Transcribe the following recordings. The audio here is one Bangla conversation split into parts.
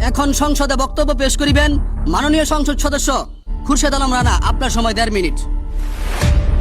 এখন সংসদে বক্তব্য পেশ করিবেন মাননীয় সংসদ সদস্য খুরশেদ আলম রানা। আপনার সময় 1.5 মিনিট।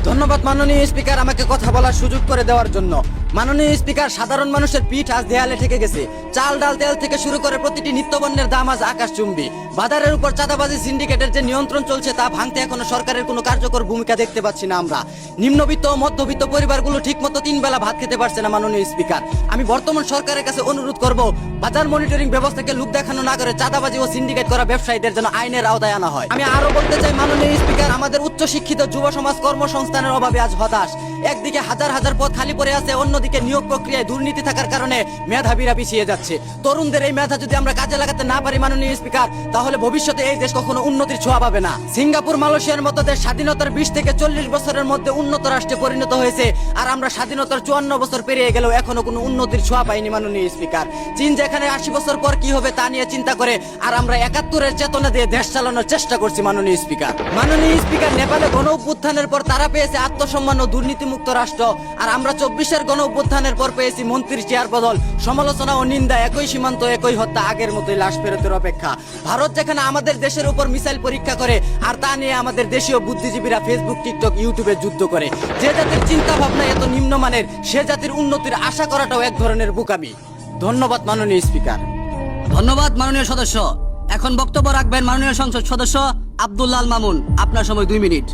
ধন্যবাদ মাননীয় স্পিকার, আমাকে কথা বলার সুযোগ করে দেওয়ার জন্য। মাননীয় স্পিকার, সাধারণ মানুষের পিঠ আজ দেয়ালে ঠেকে গেছে। চাল ডাল তেল থেকে শুরু করে প্রতিটি নিত্যপণ্যের দাম আজ আকাশচুম্বী। বাজারের উপর চাঁদাবাজি সিন্ডিকেটের যে নিয়ন্ত্রণ চলছে তা ভাঙতে এখনো সরকারের কোনো কার্যকর ভূমিকা দেখতে পাচ্ছি না আমরা। নিম্নবিত্ত ও মধ্যবিত্ত পরিবারগুলো ঠিকমতো 3 বেলা ভাত খেতে পারছে না। মাননীয় স্পিকার, আমি বর্তমান সরকারের কাছে অনুরোধ করব, বাজার মনিটরিং ব্যবস্থাকে লোক দেখানো না করে চাঁদাবাজি ও সিন্ডিকেট করা ব্যবসায়ীদের যেন আইনের আওতায় আনা হয়। আমি আরো বলতে চাই মাননীয় স্পিকার, আমাদের উচ্চ শিক্ষিত যুব সমাজ কর্মসংস্থানের অভাবে আজ হতাশ। একদিকে হাজার হাজার পদ খালি পড়ে আছে, অন্যদিকে নিয়োগ প্রক্রিয়ায় দুর্নীতি থাকার কারণে মেধাবীরা পিছিয়ে যাচ্ছে। তরুণদের এই মেধা যদি আমরা কাজে লাগাতে না পারি মাননীয় স্পিকার, তাহলে ভবিষ্যতে এই দেশ কখনো উন্নতির ছোঁয়া পাবে না। সিঙ্গাপুর, মালয়েশিয়ার মতো দেশ স্বাধীনতার 20 থেকে 40 বছরের মধ্যে উন্নত রাষ্ট্রে পরিণত হয়েছে, আর আমরা স্বাধীনতার 54 বছর পেরিয়ে গেলেও এখনো কোনো উন্নতির ছোঁয়া পাইনি মাননীয় স্পিকার। চীন যেখানে 80 বছর পর কি হবে তা নিয়ে চিন্তা করে, আর আমরা 71-এর চেতনা দিয়ে দেশ চালানোর চেষ্টা করছি মাননীয় স্পিকার। মাননীয় স্পিকার, নেপালে গণ অভ্যুত্থানের পর তারা পেয়েছে আত্মসম্মান ও দুর্নীতিমুক্ত রাষ্ট্র, আর আমরা 24-এর গণ অভ্যুত্থানের পর পেয়েছি মন্ত্রীর চেয়ার বদল, সমালোচনা ও নিন্দা, একই সীমান্ত একই হত্যা, আগের মতোই লাশ ফেরতের অপেক্ষা। ভারত যেখানে আমাদের দেশের উপর মিসাইল পরীক্ষা করে, আর তা নিয়ে আমাদের দেশীয় বুদ্ধিজীবীরা ফেসবুক, টিকটক, ইউটিউবে যুদ্ধ করে। যে জাতির চিন্তা ভাবনা এত নিম্নমানের, সে জাতির উন্নতির আশা করাটাও এক ধরনের বোকামি। ধন্যবাদ মাননীয় স্পিকার। ধন্যবাদ মাননীয় সদস্য। এখন বক্তব্য রাখবেন মাননীয় সংসদ সদস্য আব্দুল্লাহ আল মামুন। আপনার সময় 2 মিনিট।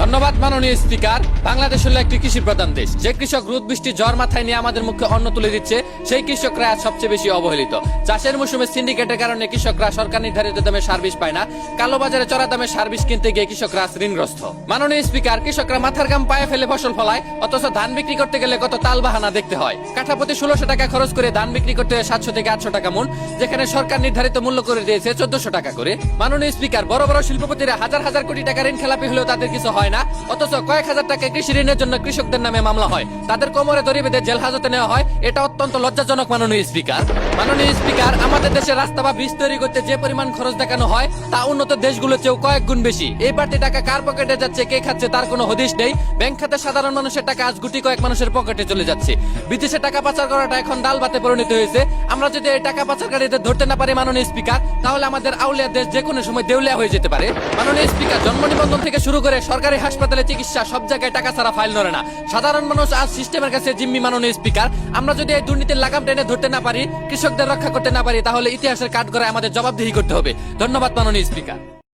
ধন্যবাদ মাননীয় স্পিকার। বাংলাদেশ হলো একটি কৃষি প্রধান দেশ। যে কৃষক রোদ বৃষ্টি জ্বর মাথায় নিয়ে আমাদের মুখে অন্ন তুলে দিচ্ছে, সেই কৃষকরা আজ সবচেয়ে বেশি অবহেলিত। চাষের মৌসুমে সিন্ডিকেটের কারণে কৃষকরা সরকার নির্ধারিত দামে সার বীজ পায় না। কালোবাজারে চড়া দামে সার বীজ কিনতে গিয়ে কৃষকরা আজ ঋণগ্রস্ত। মাননীয় স্পিকার, কৃষকরা মাথার ঘাম পায়ে ফেলে ফসল ফলায়, অথচ ধান বিক্রি করতে গেলে কত তাল বাহানা দেখতে হয়। কাঠাপ্রতি 1600 টাকা খরচ করে ধান বিক্রি করতে হয় 700 থেকে 800 টাকা মন, যেখানে সরকার নির্ধারিত মূল্য করে দিয়েছে 1400 টাকা করে। মাননীয় স্পিকার, বড় বড় শিল্পপতিরা হাজার হাজার কোটি টাকা ঋণ খেলাপি হলেও তাদের কিছু হয় না, অথচ কয়েক হাজার টাকা কৃষি ঋণের জন্য কৃষকদের নামে মামলা হয়, তাদের কোমরে দড়ি বেঁধে জেল হাজতে নেওয়া হয়। এটা অত্যন্ত লজ্জাজনক মাননীয় স্পিকার। মাননীয় স্পিকার, আমাদের দেশে রাস্তা বা ব্রিজ তৈরি করতে যে পরিমাণ খরচ দেখানো হয় তা উন্নত দেশগুলোর চেয়েও কয়েক গুণ বেশি। এই বাড়তি টাকা কার পকেটে যাচ্ছে, কে খাচ্ছে তার কোনো হদিশ নেই। ব্যাংক খাতে সাধারণ মানুষের টাকা আজ গুটি কয়েক মানুষের পকেটে চলে যাচ্ছে। বিদেশে টাকা পাচার করাটা এখন ডাল ভাতে পরিণত হয়েছে। আমরা যদি এই টাকা পাচারকারীদের ধরতে না পারি মাননীয় স্পিকার, তাহলে আমাদের আউলিয়া দেশ যে কোনো সময় দেউলিয়া হয়ে যেতে পারে। মাননীয় স্পিকার, জন্ম নিবন্ধন থেকে শুরু করে সরকারি হাসপাতালে চিকিৎসা, সব জায়গায় টাকা ছাড়া ফাইল নড়ে না। সাধারণ মানুষ আজ সিস্টেমের কাছে জিম্মি। মাননীয় স্পিকার, আমরা যদি এই দুর্নীতির লাগাম টেনে ধরতে না পারি, কৃষকদের রক্ষা করতে না পারি, তাহলে ইতিহাসের কাঠগড়ায় আমাদের জবাবদিহি করতে হবে। ধন্যবাদ মাননীয় স্পিকার।